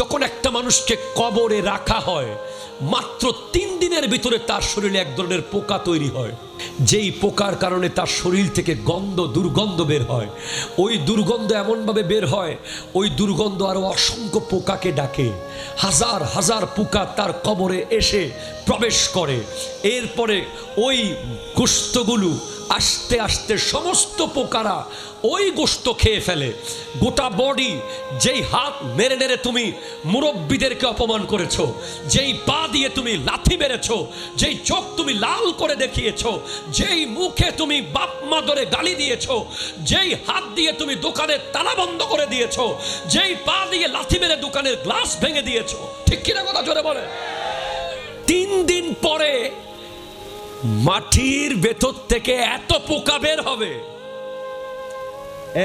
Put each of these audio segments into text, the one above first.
যখন একটা মানুষকে কবরে রাখা হয় মাত্র 3 দিনের ভিতরে তার শরীরে এক ধরনের পোকা তৈরি হয়, যেই পোকার কারণে তার শরীর থেকে দুর্গন্ধ বের হয়। ওই দুর্গন্ধ এমনভাবে বের হয়, ওই দুর্গন্ধ আরো অসংখ্য পোকাকে ডাকে। হাজার হাজার পোকা তার কবরে এসে প্রবেশ করে। এরপরে ওই গোশতগুলো আস্তে আস্তে সমস্ত পোকারা ওই গোশত খেয়ে ফেলে। গোটা বডি, যেই হাত মেরে নেড়ে তুমি মুরব্বীদেরকে অপমান করেছো, যেই পা দিয়ে তুমি লাথি মেরেছো, যেই চোখ তুমি লাল করে দেখিয়েছো, যেই মুখে তুমি বাপ মা ধরে গালি দিয়েছো, যেই হাত দিয়ে তুমি দোকানের তালা বন্ধ করে দিয়েছো, যেই পা দিয়ে লাথি মেরে দোকানের গ্লাস ভেঙে দিয়েছো, ঠিক কিনা কথা জোরে বলে। 3 দিন পরে মাটির ভেতর থেকে এত পোকা বের হবে,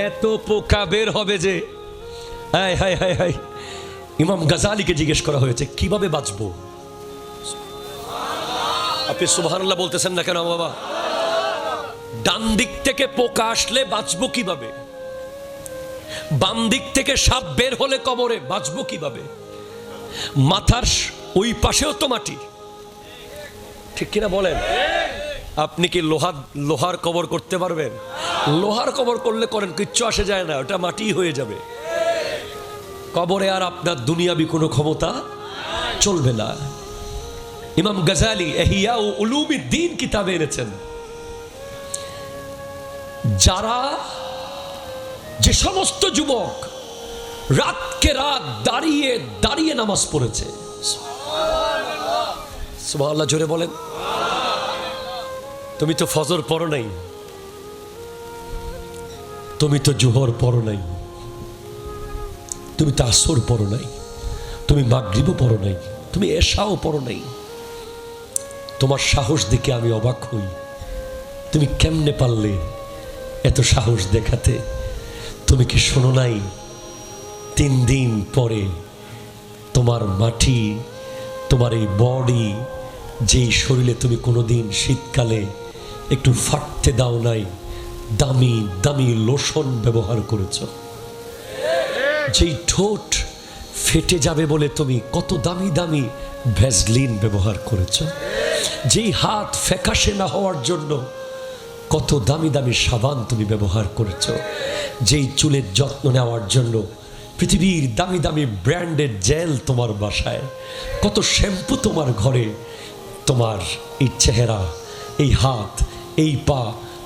এত পোকা বের হবে যে হায় হায় হায় হায়। ইমাম গাজালিকে জিজ্ঞেস করা হয়েছে কিভাবে বাঁচবো। আপনি সুবহানাল্লাহ বলতেছেন না কেন বাবা? ডান দিক থেকে পোকা আসলে বাঁচবো কিভাবে? বাম দিক থেকে সাপ বের হলে কবরে বাঁচবো কিভাবে? মাথার ওই পাশেও তো মাটি, ঠিক কিনা বলেন? আপনি কি লোহার কবর করতে পারবেন? লোহার কবর করলে করেন, কিচ্ছু আসে যায় না, ওটা মাটি হয়ে যাবে। কবরে আর আপনার দুনিয়াবি কোনো ক্ষমতা চলবে না। ইমাম গাজালি ইহয়া উলুমিদ্দিন কিতাবে এনেছেন, যে সমস্ত যুবক রাতকে রাত দাঁড়িয়ে দাঁড়িয়ে নামাজ পড়েছে, সুবহানাল্লাহ জোরে বলেন। তুমি তো ফজর পড়ো নাই, তুমি তো জোহর পড়ো নাই, তুমি তো আসর পড়ো নাই, তুমি মাগরিবও পড়ো নাই, তুমি এশাও পড়ো নাই। তোমার সাহস দেখে আমি অবাক হই, তুমি কেমনে পারলে এত সাহস দেখাতে? তুমি কি শোনো নাই 3 দিন পরে তোমার মাটি, তোমার এই বডি, যেই শরীরে তুমি কোনোদিন শীতকালে একটু ফাটতে দাও নাই, দামি দামি লোশন ব্যবহার করেছ, যেই ঠোঁট ফেটে যাবে বলে তুমি কত দামি দামি ভ্যাসলিন ব্যবহার করেছ, যেই হাত ফ্যাকাশে না হওয়ার জন্য কত দামি দামি সাবান তুমি ব্যবহার করেছ, যেই চুলের যত্ন নেওয়ার জন্য পৃথিবীর দামি দামি ব্র্যান্ডের জেল তোমার বাসায়, কত শ্যাম্পু তোমার ঘরে, তোমার এই চেহারা, এই হাত, এই পা,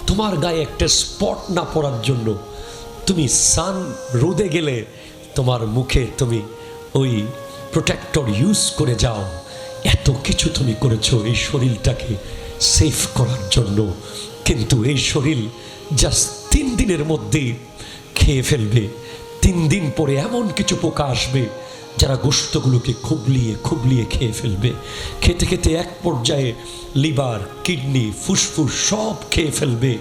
তোমার গায়ে একটা স্পট না পড়ার জন্য তুমি সান রোদে গেলে তোমার মুখে তুমি ওই প্রোটেক্টর ইউজ করে যাও। এত কিছু তুমি করেছো এই শরীরটাকে সেফ করার জন্য, কিন্তু এই শরীর জাস্ট 3 দিনের মধ্যেই খেয়ে ফেলবে। 3 দিন পরে এমন কিছু পোকা আসবে যারা গোশতগুলোকে খুবলিয়ে খুবলিয়ে খেয়ে ফেলবে। খেতে খেতে এক পর্যায়ে লিভার, কিডনি, ফুসফুস সব খেয়ে ফেলবে,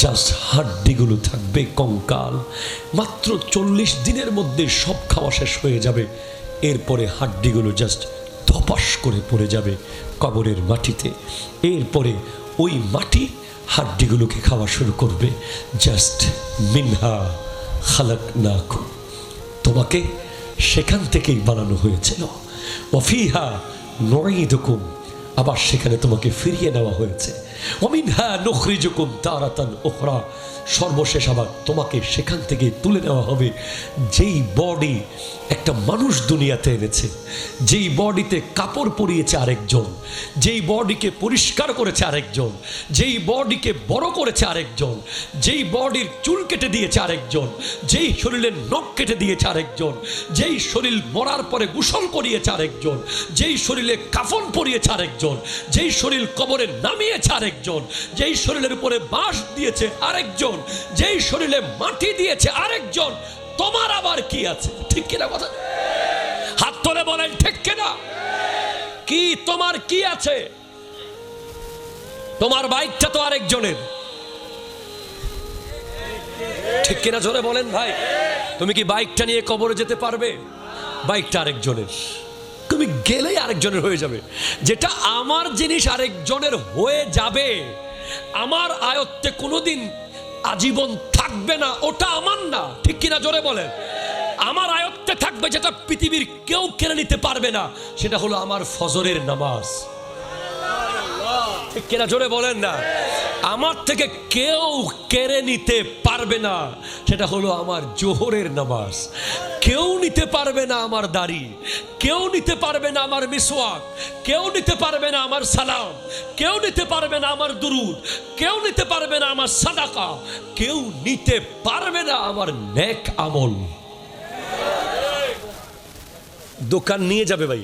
জাস্ট হাড্ডিগুলো থাকবে কঙ্কাল। মাত্র 40 দিনের মধ্যে সব খাওয়া শেষ হয়ে যাবে। এরপরে হাড্ডিগুলো জাস্ট ধপাস করে পড়ে যাবে কবরের মাটিতে। এরপরে ওই মাটি হাড্ডিগুলোকে খাওয়া শুরু করবে। জাস্ট মিনহা খালাকনাকুম, তোমাকে সেখান থেকেই বানানো হয়েছিল। ওয়াফিহা নুঈদুকুম, আবার সেখানে তোমাকে ফিরিয়ে নেওয়া হয়েছে। ওয়ামিনহা নুখরিজুকুম তারাতান উখরা, সর্বশেষ আবার তোমাকে সেখান থেকে তুলে নেওয়া হবে। যেই বডি একটা মানুষ দুনিয়াতে এনেছে, যেই বডিতে কাপড় পরিয়েছে আরেকজন, যেই বডিকে পরিষ্কার করেছে আরেকজন, যেই বডিকে বড় করেছে আরেকজন, যেই বডির চুল কেটে দিয়েছে আরেকজন, যেই শরীরের নখ কেটে দিয়েছে আরেকজন, যেই শরীর মরার পরে গোসল করিয়েছে আরেকজন, যেই শরীরে কাফন পরিয়েছে আরেকজন, যেই শরীর কবরে নামিয়েছে আরেকজন, যেই শরীরের উপরে বাঁশ দিয়েছে আরেকজন, যেই শরীরে মাটি দিয়েছে আরেকজন, তোমার আবার কি আছে? ঠিক কিনা কথা? হাত তুলে বলেন ঠিক কিনা? কি তোমার কি আছে? তোমার বাইকটা তো আরেকজনের, ঠিক কিনা জোরে বলেন ভাই। তুমি কি বাইকটা নিয়ে কবরে যেতে পারবে? বাইকটা আরেকজনের, তুমি গেলেই আরেকজনের হয়ে যাবে। যেটা আমার জিনিস আরেকজনের হয়ে যাবে, আমার আয়ত্তে কোনোদিন আজীবন থাকবে না, ওটা আমার না, ঠিক কিনা জোরে বলেন। আমার আয়ত্তে মধ্যে থাকবে যেটা পৃথিবীর কেউ কেড়ে নিতে পারবে না, সেটা হলো আমার ফজরের নামাজ। ঠিক কিনা জোরে বলেন না? আমার থেকে কেউ কেড়ে নিতে পারবে না, সেটা হলো আমার জোহরের নামাজ। কেউ নিতে পারবে না আমার দাড়ি, কেউ নিতে পারবে না আমার মিসওয়াক, কেউ নিতে পারবে না আমার সালাম, কেউ নিতে পারবে না আমার দুরুদ, কেউ নিতে পারবে না আমার সাদাকা, কেউ নিতে পারবে না আমার নেক আমল। দোকান নিয়ে যাবে ভাই।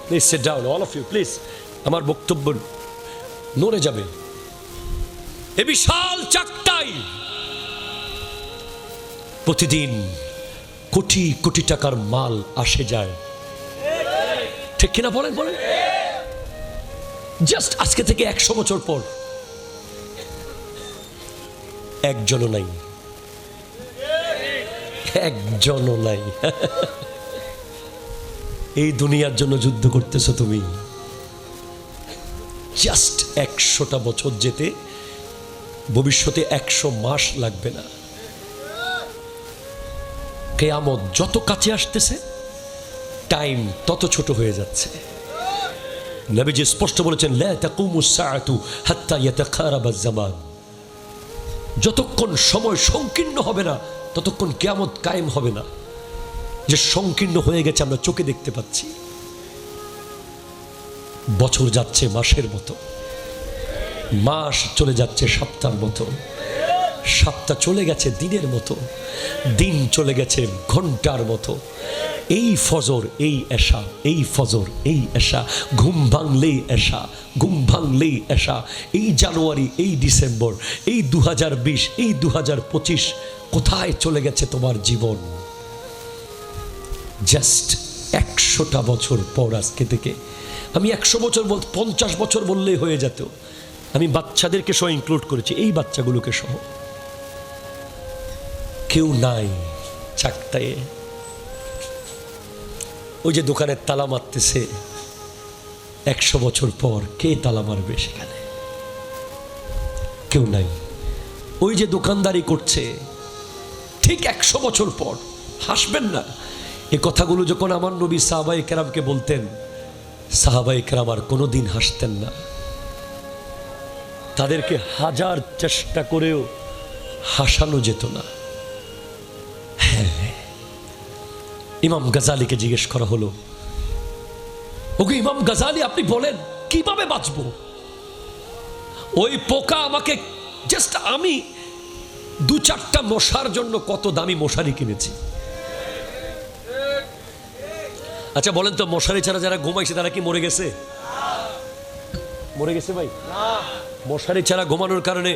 Please sit down all of you, please. আমার বক্তব্য নড়ে যাবে। এ বিশাল চাকটাই প্রতিদিন কোটি কোটি টাকার মাল আসে যায়, ঠিক কিনা বলেন? বলেন। জাস্ট আজকে থেকে 100 বছর পর একজনও নাই, একজনও নাই। এই দুনিয়ার জন্য যুদ্ধ করতেছো তুমি। জাস্ট 100টা বছর যেতে ভবিষ্যতে 100 মাস লাগবে না। কিয়ামত যত কাছে আসতেছে টাইম তত ছোট হয়ে যাচ্ছে। নবীজি স্পষ্ট বলেছেন, লা তাকুমুস সাআতু হাত্তা ইয়াতাকারাবাজ জামান। যতক্ষণ সময় সংকীর্ণ হবে না ততক্ষণ কিয়ামত কায়েম হবে না। যে সংকীর্ণ হয়ে গেছে আমরা চোখে দেখতে পাচ্ছি। বছর যাচ্ছে মাসের মতো, মাস চলে যাচ্ছে সপ্তাহের মতো, সপ্তাহ চলে গেছে দিনের মতো, দিন চলে গেছে ঘন্টার মতো। এই ফজর এই এশা, এই ফজর এই এশা, ঘুম ভাঙলেই এশা, ঘুম ভাঙলেই এশা। এই জানুয়ারি, এই ডিসেম্বর, এই 2020, এই 2025, কোথায় চলে গেছে তোমার জীবন? জাস্ট 100টা বছর পর আজকে থেকে, আমি 100 বছর 50 বছর বললেই হয়ে যেত। আমি বাচ্চাদেরকে সহ ইনক্লুড করেছি, এই বাচ্চাগুলোকে সহ। কেউ নাই চাকতায়ে। ওই যে দোকানের তালা মারতেছে, 100 বছর পর কে তালা মারবে সেখানে? কেউ নাই। ওই যে দোকানদারি করছে, ঠিক 100 বছর পর। হাসবেন না। এ কথাগুলো যখন আমার নবী সাহাবায়ে কেরামকে বলতেন, সাহাবায়ে কেরাম আর কোনোদিন হাসতেন না। তাদেরকে হাজার চেষ্টা করেও হাসানো যেত না। হ্যাঁ, ইমাম গাজালিকে জিজ্ঞেস করা হলো, ওকে ইমাম গাজালি আপনি বলেন কিভাবে বাঁচবো? ওই পোকা আমাকে, জাস্ট আমি 2-4টা মশার জন্য কত দামি মশারি কিনেছি। আচ্ছা বলেন তো, মশারি ছাড়া যারা ঘুমাইছে তারা কি মরে গেছে? মরে গেছে ভাই? মশারি ছাড়া ঘুমানোর কারণে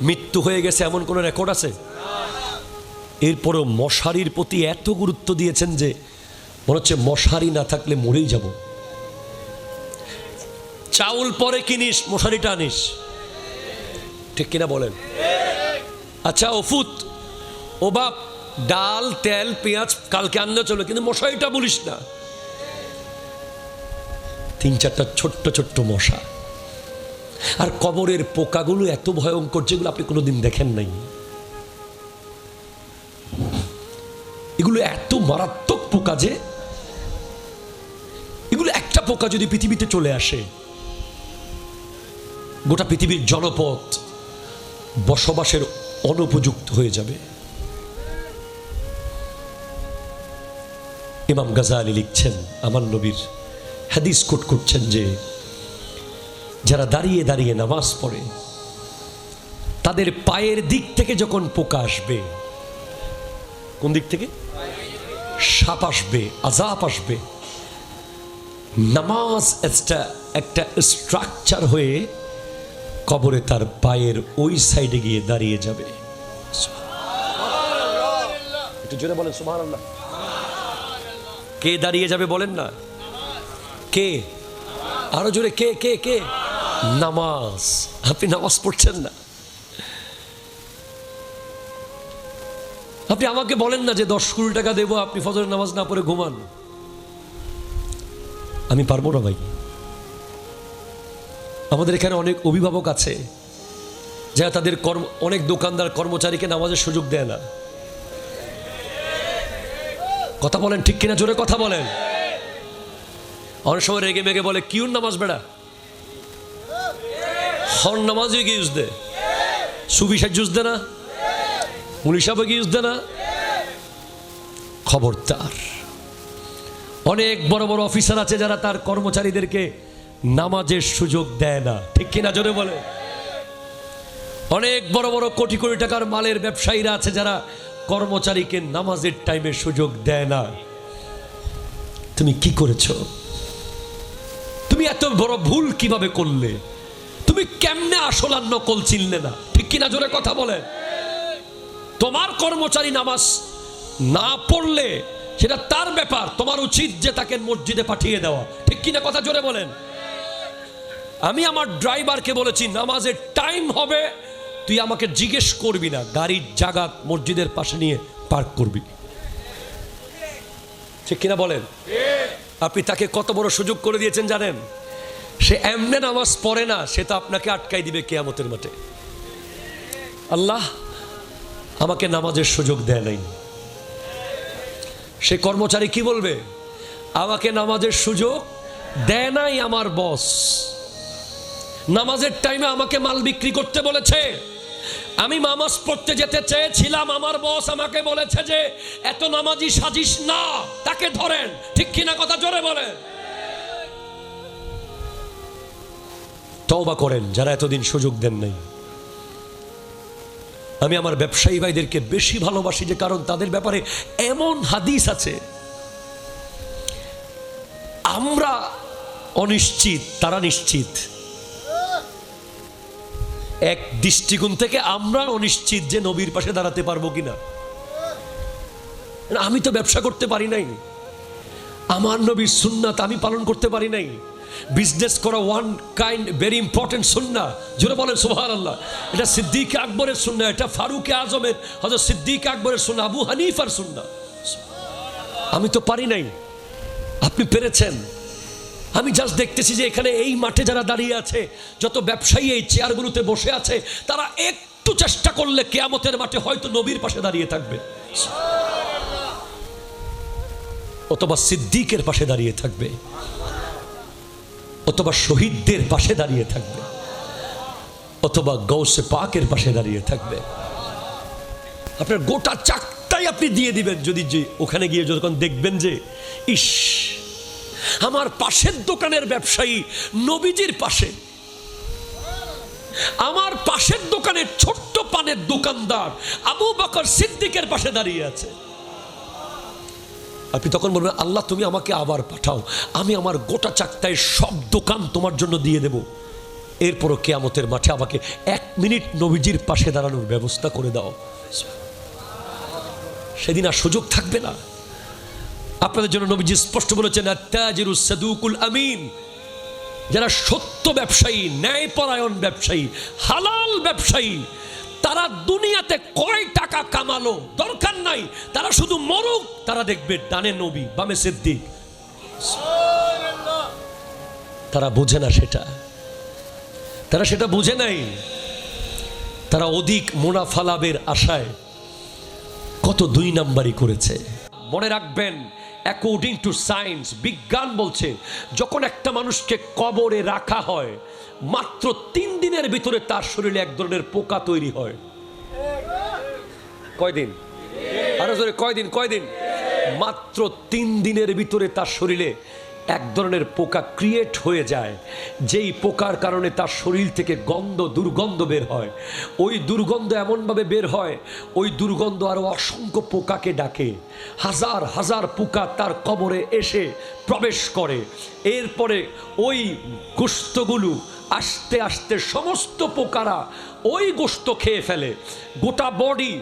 মৃত্যু হয়ে গেছে এমন কোন রেকর্ড আছে? এরপরও মশারির প্রতি এত গুরুত্ব দিয়েছেন যে মনে হচ্ছে মশারি না থাকলে মরেই যাব। চাউল পরে কিনিস, মশারিটা আনিস, ঠিক কিনা বলেন? আচ্ছা ওফুত, ও বাপ, ডাল তেল পেঁয়াজ কালকে আনলে চলো, কিন্তু মশারিটা বলিস না। 3-4টা ছোট্ট ছোট্ট মশা। আর কবরের পোকাগুলো এত ভয়ঙ্কর, যেগুলো আপনি কোনোদিন দেখেন নাই। এগুলো এত মারাত্মক পোকা যে এগুলো একটা পোকা যদি পৃথিবীতে চলে আসে, গোটা পৃথিবীর জনপদ বসবাসের অনুপযুক্ত হয়ে যাবে। ইমাম গাজালি লিখছেন, আমার নবীর হাদিস কোট করছেন যে যারা দাঁড়িয়ে দাঁড়িয়ে নামাজ পড়ে তাদের পায়ের দিক থেকে যখন পোকা আসবে, কোন দিক থেকে? সাপ আসবে, আযাব আসবে। নামাজ একটা স্ট্রাকচার হয়ে কবরে তার পায়ের ওই সাইডে গিয়ে দাঁড়িয়ে যাবে। একটু জোরে বলেন সুবহানাল্লাহ। কে দাঁড়িয়ে যাবে বলেন না? কে? আরো জোরে, কে কে কে? নামাজ। আপনি নামাজ পড়ছেন না। আপনি আমাকে বলেন না যে 10-20 টাকা দেবো, আপনি ফজরের নামাজ না পড়ে ঘুমান। আমি পারবো না ভাই। আমাদের এখানে অনেক অভিভাবক আছে যারা তাদের অনেক দোকানদার কর্মচারীকে নামাজের সুযোগ দেয় না। কথা বলেন ঠিক কিনা, জোরে কথা বলেন। অনেক সময় রেগে মেগে বলে কিউর নামাজ বেড়া, হর নামাজে কি ইউজ দে, সুবি সাজ ইউজ দে না, মুলিশাবে কি ইউজ দে না। খবরদার, অনেক বড় বড় অফিসার আছে যারা তার কর্মচারীদেরকে নামাজের সুযোগ দেয় না, ঠিক কিনা জোরে বলে। অনেক বড় বড় কোটি কোটি টাকার মালের ব্যবসায়ীরা আছে যারা কর্মচারীকে নামাজের টাইমে সুযোগ দেয় না। তুমি কি করেছো? তুমি এত বড় ভুল কিভাবে করলে? তুমি কেমনে আসল আর নকল চিনলে না, ঠিক কিনা জোরে কথা বলেন। তোমার কর্মচারী নামাজ না পড়লে সেটা তার ব্যাপার, তোমার উচিত যে তাকে মসজিদে পাঠিয়ে দেওয়া, ঠিক কিনা কথা জোরে বলেন। আমি আমার ড্রাইভারকে বলেছি নামাজের টাইম হবে, তুই আমাকে জিজ্ঞেস করবি না, গাড়ির জায়গা মসজিদের পাশে নিয়ে পার্ক করবি, ঠিক কিনা বলেন। আপনি তাকে কত বড় সুযোগ করে দিয়েছেন জানেন? সে এমনে নামাজ পড়ে না, সে তো আপনাকে আটকাই দিবে কিয়ামতের মাঠে। আল্লাহ আমাকে নামাজের সুযোগ দেয় নাই। সে কর্মচারী কি বলবে? আমাকে নামাজের সুযোগ দেয় নাই আমার বস, নামাজের টাইমে আমাকে মাল বিক্রি করতে বলেছে, আমি নামাজ পড়তে যেতে চেয়েছিলাম, আমার বস আমাকে বলেছে যে এত নামাজি সাজিস না, তাকে ধরেন, ঠিক কিনা কথা জোরে বলেন। তওবা করেন যারা এতদিন সুযোগ দেন নাই। আমি আমার ব্যবসায়ী ভাইদেরকে বেশি ভালোবাসি যে কারণ তাদের ব্যাপারে এমন হাদিস আছে, আমরা অনিশ্চিত, তারা নিশ্চিত। এক দৃষ্টিকোণ থেকে আমরা অনিশ্চিত যে নবীর পাশে দাঁড়াতে পারবো কিনা। আমি তো ব্যবসা করতে পারি নাই, আমার নবীর সুন্নাত আমি পালন করতে পারি নাই। বিজনেস করা ওয়ান কাইন্ড ভেরি ইম্পর্টেন্ট সুন্নাহ, জোরে বলেন সুবহানাল্লাহ। এটা সিদ্দিক আকবরের সুন্নাহ, এটা ফারুক আজমের হযরত সিদ্দিক আকবরের সুন্নাহ, আবু হানিফার সুন্নাহ। আমি তো পারি নাই, আপনি পেরেছেন। আমি জাস্ট দেখতেছি যে এখানে এই মাঠে যারা দাঁড়িয়ে আছে, যত ব্যবসায়ী এই চেয়ারগুলোতে বসে আছে, তারা একটু চেষ্টা করলে কিয়ামতের মাঠে হয়তো নবীর পাশে দাঁড়িয়ে থাকবে, অথবা সিদ্দিকের পাশে দাঁড়িয়ে থাকবে, অথবা শহীদদের পাশে দাঁড়িয়ে থাকবে, অথবা গৌসে পাকের পাশে দাঁড়িয়ে থাকবে। আপনার গোটা চাকটাই আপনি দিয়ে দিবেন যদি যে ওখানে গিয়ে যখন দেখবেন যে ইস, আমার পাশের দোকানের ব্যবসায়ী নবীজির পাশে, আমার পাশের দোকানের ছোট্ট পানের দোকানদার আবু বকর সিদ্দিকের পাশে দাঁড়িয়ে আছে। আপনি তখন বলবেন আল্লাহ তুমি আমাকে আবার পাঠাও, আমি আমার গোটা চাকটায় সব দোকান তোমার জন্য দিয়ে দেব, এরপরও কিয়ামতের মাঠে আমাকে 1 মিনিট নবীজির পাশে দাঁড়ানোর ব্যবস্থা করে দাও। সেদিন আর সুযোগ থাকবে না। আপনাদের জন্য নবীজি স্পষ্ট বলেছেন আত-তাজিরুস সাদুকুল আমিন, যারা সত্য ব্যবসায়ী, ন্যায়পরায়ণ ব্যবসায়ী, হালাল ব্যবসায়ী, তারা দুনিয়াতে কয় টাকা কামালো দরকার নাই, তারা শুধু মরুক, তারা দেখবে ডানে নবী বামে সিদ্দিক। তারা বোঝে না সেটা, তারা সেটা বুঝে নাই। তারা অধিক মুনাফা লাভের আশায় কত 2 নাম্বারই করেছে। মনে রাখবেন, অ্যাকর্ডিং টু সায়েন্স, বিজ্ঞান বলছে যখন একটা মানুষকে কবরে রাখা হয়, মাত্র 3 দিনের ভিতরে তার শরীরে এক ধরনের পোকা তৈরি হয়। কয়দিন? আরো জোরে, কয়দিন? মাত্র 3 দিনের ভিতরে তার শরীরে এক ধরনের পোকা ক্রিয়েট হয়ে যায়, যেই পোকার কারণে তার শরীর থেকে দুর্গন্ধ বের হয়। ওই দুর্গন্ধ এমনভাবে বের হয়, ওই দুর্গন্ধ আরো অসংখ্য পোকাকে ডাকে, হাজার হাজার পোকা তার কবরে এসে প্রবেশ করে। এরপরে ওই গোশতগুলো আস্তে আস্তে সমস্ত পোকারা ওই গোশত খেয়ে ফেলে। গোটা বডি,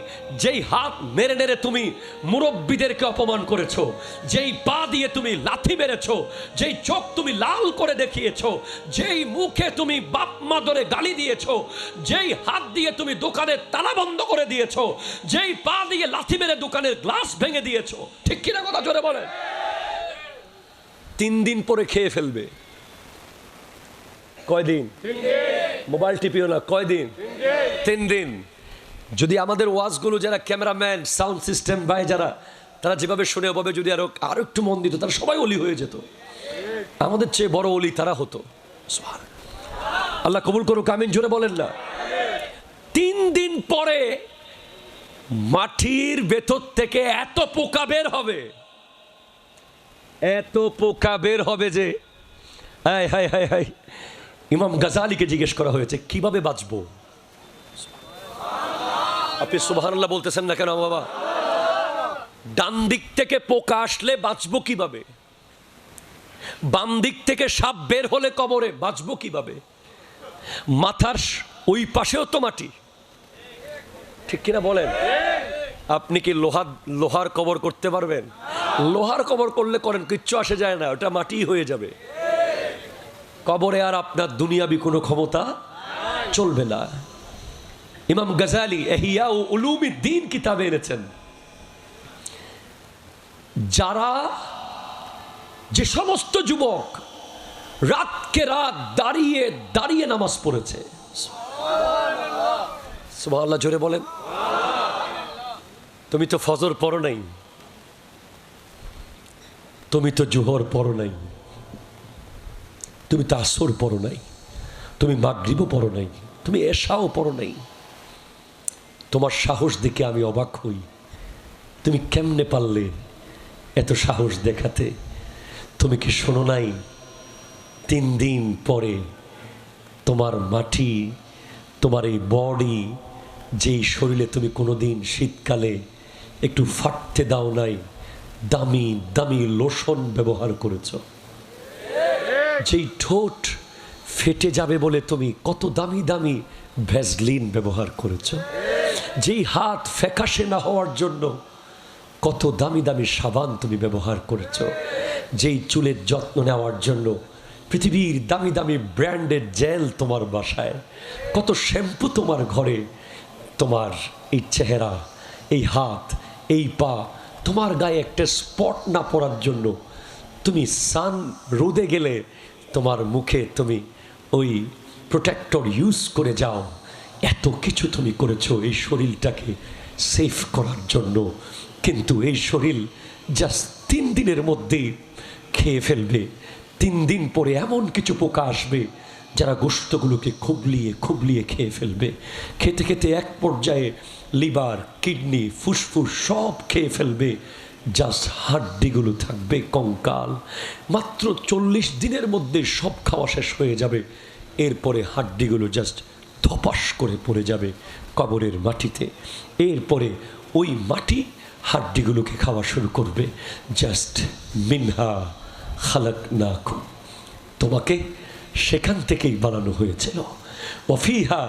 যেই হাত মেরে নেড়ে তুমি মুরব্বীদেরকে অপমান করেছো, যেই পা দিয়ে তুমি লাথি মেরেছো, যেই চোখ তুমি লাল করে দেখিয়েছো, যেই মুখে তুমি বাপ মা ধরে গালি দিয়েছো, যেই হাত দিয়ে তুমি দোকানের তালা বন্ধ করে দিয়েছো, যেই পা দিয়ে লাথি মেরে দোকানের গ্লাস ভেঙে দিয়েছো, ঠিক কিনা কথা জোরে বলে। 3 দিন পরে খেয়ে ফেলবে। কয়দিন? মোবাইল টিপিও না, কয়দিন? 3 দিন। যদি আমাদের ওয়াজগুলো যারা ক্যামেরাম্যান, সাউন্ড সিস্টেম ভাই যারা তারা যেভাবে শুনে ওভাবে যদি আরো একটু মন দিত, তারা সবাই অলি হয়ে যেত। আমাদের চেয়ে বড় অলি তারা হতো। আল্লাহ কবুল করুক, আমিন জোরে বলেন না। 3 দিন পরে মাটির ভেতর থেকে এত পোকা বের হবে, এত পোকা বের হবে যে হায় হায় হায় হায়। ইমাম গাজালিকে জিজ্ঞেস করা হয়েছে কিভাবে বাঁচবো। আপনি সুবহানাল্লাহ বলতেছেন না কেন বাবা? ডান দিক থেকে পোকা আসলে বাঁচবো কিভাবে? বাম দিক থেকে সাপ বের হলে কবরে বাঁচবো কিভাবে? মাথার ওই পাশেও তো মাটি, ঠিক কিনা বলেন? আপনি কি লোহার কবর করতে পারবেন? লোহার কবর করলে করেন, কিচ্ছু আসে যায় না, ওটা মাটি হয়ে যাবে। কবরে আর আপনার দুনিয়াবি কোনো ক্ষমতা চলবে না। ইমাম গাজালি ইহয়া উলুমিদ্দিন কিতাবে এনেছেন, যে সমস্ত যুবক রাতকে রাত দাঁড়িয়ে দাঁড়িয়ে নামাজ পড়েছে, সুবহানাল্লাহ জোরে বলেন। তুমি তো ফজর পড়ো নাই, তুমি তো জোহর পড়ো নাই, তুমি তো আসর পড়ো নাই, তুমি মাগরিবও পড়ো নাই, তুমি এশাও পড়ো নাই। তোমার সাহস দেখে আমি অবাক হই, তুমি কেমনে পারলে এত সাহস দেখাতে? তুমি কি শোনো নাই 3 দিন পরে তোমার মাটি, তোমার এই বডি, যেই শরীরে তুমি কোনোদিন শীতকালে একটু ফাটতে দাও নাই, দামি দামি লোশন ব্যবহার করেছ, যেই ঠোঁট ফেটে যাবে বলে তুমি কত দামি দামি ভ্যাসলিন ব্যবহার করেছ, যেই হাত ফ্যাকাশে না হওয়ার জন্য কত দামি দামি সাবান তুমি ব্যবহার করেছ, যেই চুলের যত্ন নেওয়ার জন্য পৃথিবীর দামি দামি ব্র্যান্ডের জেল তোমার বাসায়, কত শ্যাম্পু তোমার ঘরে, তোমার এই চেহারা, এই হাত, এই পা, তোমার গায়ে একটা স্পট না পড়ার জন্য তুমি রোদে গেলে তোমার মুখে তুমি ওই প্রোটেক্টর ইউজ করে যাও। এত কিছু তুমি করেছো এই শরীরটাকে সেফ করার জন্য, কিন্তু এই শরীর জাস্ট 3 দিনের মধ্যেই খেয়ে ফেলবে। 3 দিন পরে এমন কিছু পোকা আসবে যারা গোশতগুলোকে খুবলিয়ে খুবলিয়ে খেয়ে ফেলবে। খেতে খেতে এক পর্যায়ে লিভার, কিডনি, ফুসফুস সব খেয়ে ফেলবে, জাস্ট হাড্ডিগুলো থাকবে কঙ্কাল। মাত্র 40 দিনের মধ্যে সব খাওয়া শেষ হয়ে যাবে। এরপরে হাড্ডিগুলো জাস্ট ধপাস করে পড়ে যাবে কবরের মাটিতে। এরপরে ওই মাটি হাড্ডিগুলোকে খাওয়া শুরু করবে। জাস্ট মিনহা খালাকনাকুম, তোমাকে সেখান থেকেই বানানো হয়েছিল। ওয়াফিহা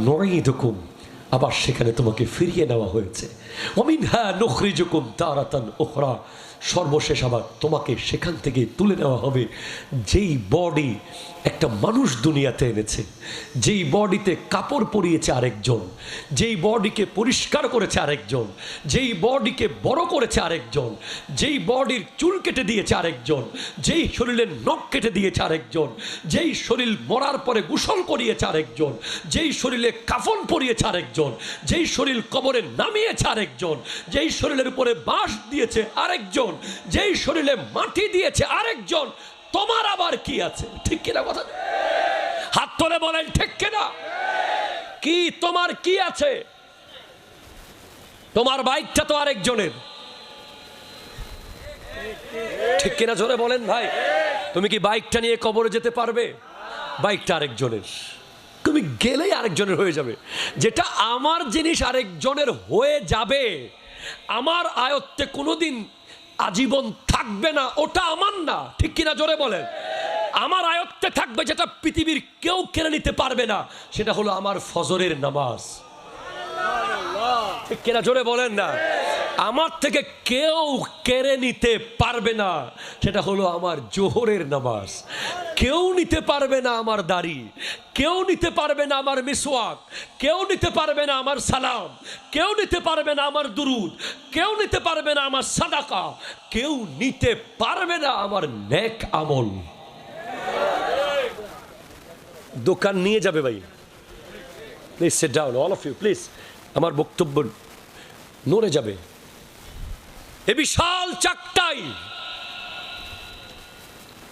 নুঈদুকুম, আবার সেখানে তোমাকে ফিরিয়ে নেওয়া হয়েছে। ওয়ামিনহা নুখরিজুকুম তারাতান উখরা, সর্বশেষ আবার তোমাকে সেখান থেকে তুলে নেওয়া হবে। যেই বডি একটা মানুষ দুনিয়াতে এনেছে, যেই বডিতে কাপড় পরিয়েছে আরেকজন, যেই বডিকে পরিষ্কার করেছে আরেকজন, যেই বডিকে বড় করেছে আরেকজন, যেই বডির চুল কেটে দিয়েছে আরেকজন, যেই শরীরের নখ কেটে দিয়েছে আরেকজন, যেই শরীর মরার পরে গোসল করিয়েছে আরেকজন, যেই শরীরে কাফন পরিয়েছে আরেকজন, যেই শরীর কবরে নামিয়েছে আরেকজন, যেই শরীরের উপরে বাঁশ দিয়েছে আরেকজন, যেই শরীরে মাটি দিয়েছে আরেকজন, তোমার আবার কি আছে? ঠিক কিনা কথা? হাত তুলে বলেন ঠিক কিনা? কি তোমার কি আছে? তোমার বাইকটা তো আরেকজনের, ঠিক কিনা জোরে বলেন ভাই? তুমি কি বাইকটা নিয়ে কবরে যেতে পারবে? বাইকটা আরেকজনের, তুমি গেলেই আরেকজনের হয়ে যাবে। যেটা আমার জিনিস আরেকজনের হয়ে যাবে, আমার আয়ত্তে কোনোদিন আজীবন থাকবে না, ওটা আমার না, ঠিক কিনা জোরে বলেন? আমার আয়ত্তে থাকবে যেটা পৃথিবীর কেউ কেড়ে নিতে পারবে না, সেটা হলো আমার ফজরের নামাজ, ঠিক কিনা জোরে বলেন না? আমার থেকে কেউ কেড়ে নিতে পারবে না, সেটা হলো আমার জোহরের নামাজ। কেউ নিতে পারবে না আমার দাড়ি, কেউ নিতে পারবে না আমার মিসওয়াক, কেউ নিতে পারবে না আমার সালাম, কেউ নিতে পারবে না আমার দুরুদ, কেউ নিতে পারবে না আমার সাদাকা, কেউ নিতে পারবে না আমার নেক আমল। দোকান নিয়ে যাবে ভাই, please sit down all of you please, আমার বক্তব্য নড়ে যাবে। এ বিশাল চাকটাই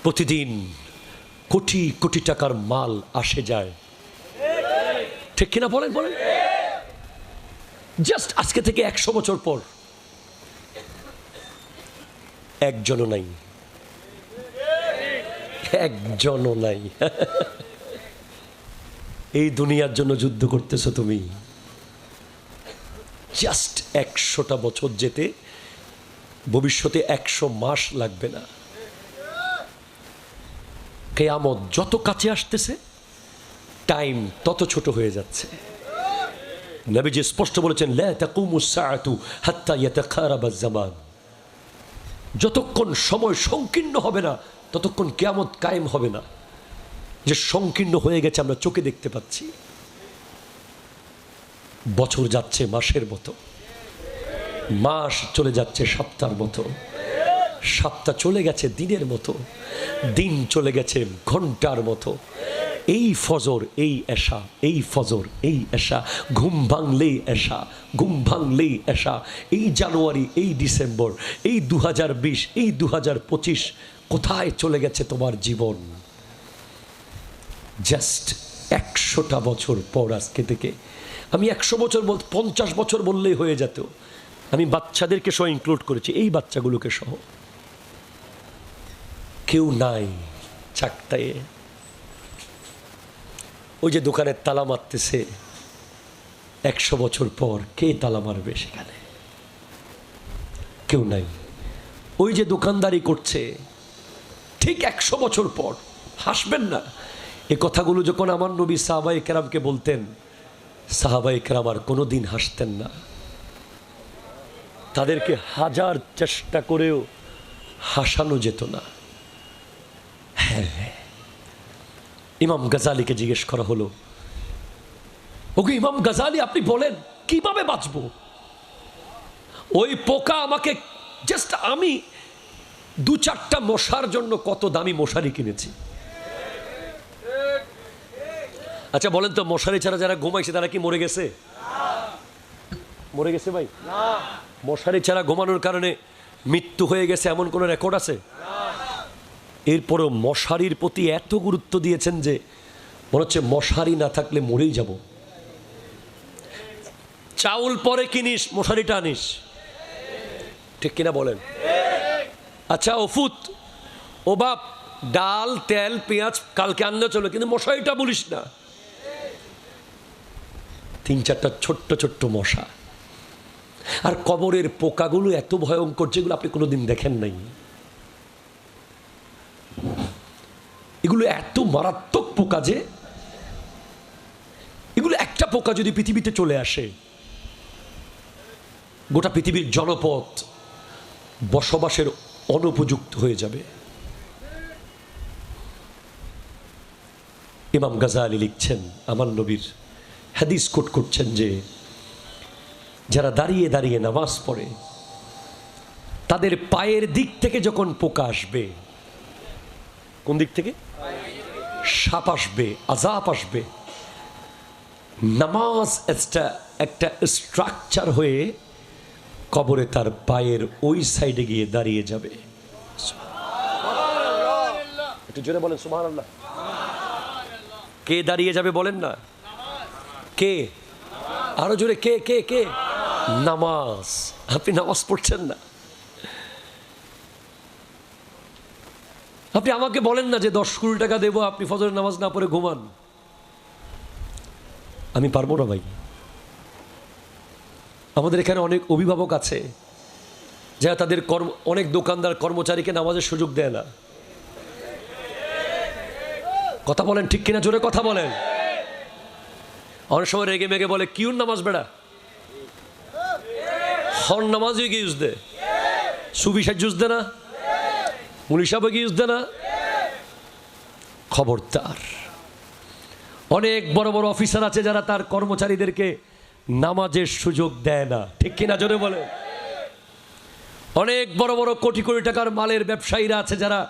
প্রতিদিন কোটি কোটি টাকার মাল আসে যায়, ঠিক কিনা বলেন? বলেন, জাস্ট আজকে থেকে 100 বছর পর একজনও নাই, একজনও নাই। এই দুনিয়ার জন্য যুদ্ধ করতেছো তুমি, জাস্ট 100টা বছর যেতে ভবিষ্যতে 100 মাস লাগবে না। কিয়ামত যত কাছে আসতেছে টাইম তত ছোট হয়ে যাচ্ছে। নবীজি স্পষ্ট বলেছেন, লা তাকুমুস সাআতু হাত্তা ইয়াতাকারাবাজ জামান। যতক্ষণ সময় সংকীর্ণ হবে না ততক্ষণ কিয়ামত কায়েম হবে না। যে সংকীর্ণ হয়ে গেছে আমরা চোখে দেখতে পাচ্ছি। বছর যাচ্ছে মাসের মতো, মাস চলে যাচ্ছে সপ্তাহের মতো, সপ্তাহ চলে গেছে দিনের মতো, দিন চলে গেছে ঘন্টার মতো। এই ফজর এই এশা, এই ফজর এই এশা, ঘুম ভাঙলেই এশা, ঘুম ভাঙলেই এশা। এই জানুয়ারি, এই ডিসেম্বর, এই 2020, এই 2025, কোথায় চলে গেছে তোমার জীবন? জাস্ট 100টা বছর পর আজকে থেকে, আমি 100 বছর 50 বছর বললেই হয়ে যেত। আমি বাচ্চাদেরকে সহ ইনক্লুড করেছি, এই বাচ্চাগুলোকে সহ। কেউ নাই চাকতায়ে। ওই যে দোকানের তালা মারতেছে, 100 বছর পর কে তালা মারবে সেখানে? কেউ নাই। ওই যে দোকানদারি করছে, ঠিক 100 বছর পর, হাসবেন না। এ কথাগুলো যখন আমার নবী সাহাবায়ে কেরামকে বলতেন, সাহাবায়ে কেরাম আর কোনোদিন হাসতেন না। তাদেরকে হাজার চেষ্টা করেও হাসানো যেত না। হ্যাঁ, ইমাম গাজালিকে জিজ্ঞেস করা হলো, ওকে ইমাম গাজালি আপনি বলেন কিভাবে বাঁচবো? ওই পোকা আমাকে, জাস্ট আমি 2-4টা মশার জন্য কত দামি মশারি কিনেছি। আচ্ছা বলেন তো, মশারি ছাড়া যারা ঘুমাইছে তারা কি মরে গেছে? মরে গেছে ভাই? মশারি ছাড়া ঘুমানোর কারণে মৃত্যু হয়ে গেছে এমন কোনো রেকর্ড আছে? এরপরেও মশারির প্রতি এত গুরুত্ব দিয়েছেন যে মনে হচ্ছে মশারি না থাকলে মরেই যাব। চাউল পরে কিনিস, মশারিটা আনিস, ঠিক কিনা বলেন? আচ্ছা ওফুত, ও বাপ, ডাল তেল পেঁয়াজ কালকে আনলে চলো, কিন্তু মশারিটা বলিস না। 3-4টা ছোট্ট ছোট্ট মশা। আর কবরের পোকাগুলো এত ভয়ঙ্কর, যেগুলো আপনি কোনোদিন দেখেন নাই। এগুলো এত মারাত্মক পোকা যে এগুলো একটা পোকা যদি পৃথিবীতে চলে আসে, গোটা পৃথিবীর জনপদ বসবাসের অনুপযুক্ত হয়ে যাবে। ইমাম গাজালি লিখছেন, আমার নবীর হাদিস কোট করছেন যে যারা দাঁড়িয়ে দাঁড়িয়ে নামাজ পড়ে, তাদের পায়ের দিক থেকে যখন পোকা আসবে, কোন দিক থেকে? সাপ আসবে, আযাব আসবে। নামাজ একটা স্ট্রাকচার হয়ে কবরে তার পায়ের ওই সাইডে গিয়ে দাঁড়িয়ে যাবে। একটু জোরে বলেন সুবহানাল্লাহ। কে দাঁড়িয়ে যাবে বলেন না? কে? আরো জোরে, কে কে কে? নামাজ। আপনি নামাজ পড়ছেন না। আপনি আমাকে বলেন না যে 10-20 টাকা দেবো, আপনি ফজরের নামাজ না পড়ে ঘুমান। আমি পারবো না ভাই। আমাদের এখানে অনেক অভিভাবক আছে যারা তাদের অনেক দোকানদার কর্মচারীকে নামাজের সুযোগ দেয় না। কথা বলেন ঠিক কিনা? জোরে কথা বলেন। অনেক সময় রেগে মেগে বলে কিউর নামাজ বেড়া, হর নামাজ গিয়ে ইউজ দে, সুবি সাজ ইউজ দে না, মুলিশাবে গিয়ে ইউজ দে না। খবরদার। অনেক বড় বড় অফিসার আছে যারা তার কর্মচারীদেরকে নামাজের সুযোগ দেয় না, ঠিক কিনা জোরে বলে? অনেক বড় বড় কোটি কোটি টাকার মালের ব্যবসায়ীরা আছে যারা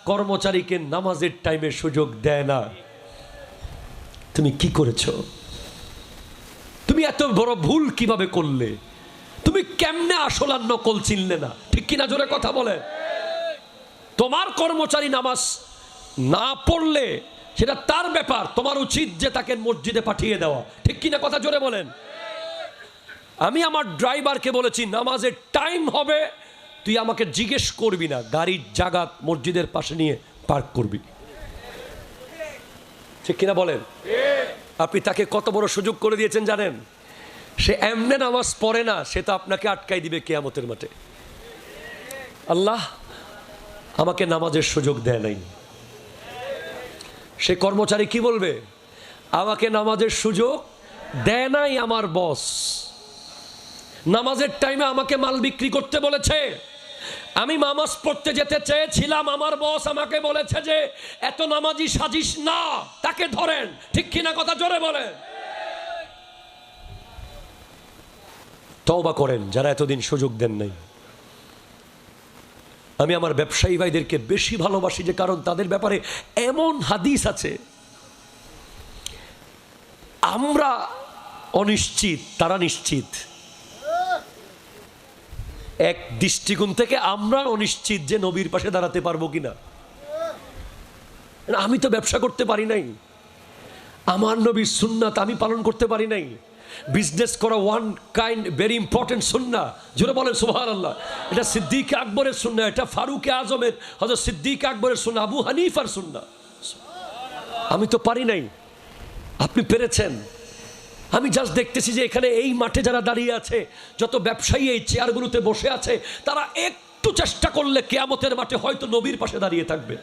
কর্মচারীকে নামাজের টাইমে সুযোগ দেয় না। তুমি কি করেছো? তুমি এত বড় ভুল কিভাবে করলে? তুমি কেমনে আসল আর নকল চিনলে না? ঠিক কিনা জোরে কথা বলে। তোমার কর্মচারী নামাজ না পড়লে সেটা তার ব্যাপার, তোমার উচিত যে তাকে মসজিদে পাঠিয়ে দেওয়া। ঠিক কিনা কথা জোরে বলেন। আমি আমার ড্রাইভারকে বলেছি নামাজের টাইম হবে, তুই আমাকে জিজ্ঞেস করবি না, গাড়ির জায়গা মসজিদের পাশে নিয়ে পার্ক করবি। ঠিক কিনা বলেন। আপনি তাকে কত বড় সুযোগ করে দিয়েছেন জানেন? সে এমনে নামাজ পড়ে না, সে তো আপনাকে আটকাই দিবে কিয়ামতের মাঠে। আল্লাহ আমাকে নামাজের সুযোগ দেয় নাই। সে কর্মচারী কি বলবে? আমাকে নামাজের সুযোগ দেয় নাই আমার বস, নামাজের টাইমে আমাকে মাল বিক্রি করতে বলেছে, আমি নামাজ পড়তে যেতে চেয়েছিলাম, আমার বস আমাকে বলেছে যে এত নামাজি সাজিস না, তাকে ধরেন। ঠিক কিনা কথা জোরে বলেন। তওবা করেন যারা এতদিন সুযোগ দেন নাই। আমি আমার ব্যবসায়ী ভাইদেরকে বেশি ভালোবাসি, যে কারণ তাদের ব্যাপারে এমন হাদিস আছে, আমরা অনিশ্চিত, তারা নিশ্চিত। এক দৃষ্টিকোণ থেকে আমরা অনিশ্চিত যে নবীর পাশে দাঁড়াতে পারবো কিনা। আমি তো ব্যবসা করতে পারি নাই, আমার নবীর সুন্নাত আমি পালন করতে পারি নাই। বিজনেস করা ওয়ান কাইন্ড ভেরি ইম্পর্টেন্ট সুন্নাহ, জোরে বলেন সুবহানাল্লাহ। এটা সিদ্দিক আকবরের সুন্নাহ, এটা ফারুক আজমের হযরত সিদ্দিক আকবরের সুন্নাহ, আবু হানিফার সুন্নাহ। আমি তো পারি নাই, আপনি পেরেছেন। আমি জাস্ট দেখতেছি যে এখানে এই মাঠে যারা দাঁড়িয়ে আছে, যত ব্যবসায়ী এই চেয়ারগুলোতে বসে আছে, তারা একটু চেষ্টা করলে কিয়ামতের মাঠে হয়তো নবীর পাশে দাঁড়িয়ে থাকবে,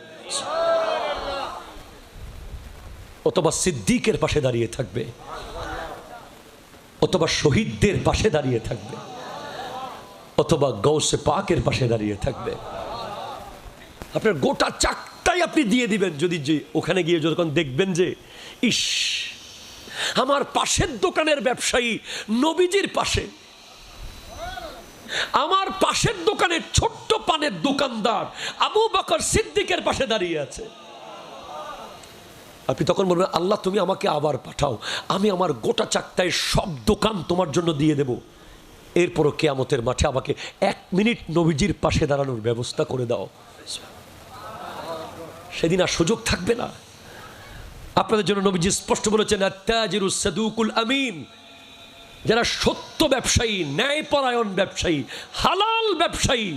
অথবা সিদ্দিকের পাশে দাঁড়িয়ে থাকবে, অথবা শহীদদের পাশে দাঁড়িয়ে থাকবে, অথবা গৌসে পাকের পাশে দাঁড়িয়ে থাকবে। আপনার গোটা চাকটাই আপনি দিয়ে দিবেন যদি যে ওখানে গিয়ে যখন দেখবেন যে ইস, আমার পাশের দোকানের ব্যবসায়ী নবীজির পাশে, আমার পাশের দোকানের ছোট্ট পানের দোকানদার আবু বকর সিদ্দিকের পাশে দাঁড়িয়ে আছে। আপনি তখন বলবেন আল্লাহ তুমি আমাকে আবার পাঠাও, আমি আমার গোটা চাকটায় সব দোকান তোমার জন্য দিয়ে দেব, এরপরও কিয়ামতের মাঠে আমাকে 1 মিনিট নবীজির পাশে দাঁড়ানোর ব্যবস্থা করে দাও। সেদিন আর সুযোগ থাকবে না। আপনাদের জন্য নবীজি স্পষ্ট বলেছেন আত-তাজিরুস সাদুকুল আমিন, যারা সত্য ব্যবসায়ী, ন্যায়পরায়ণ ব্যবসায়ী, হালাল ব্যবসায়ী,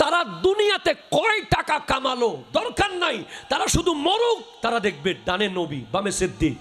তারা দুনিয়াতে কয় টাকা কামালো দরকার নাই, তারা শুধু মরুক, তারা দেখবে ডানে নবী বামে সিদ্দিক।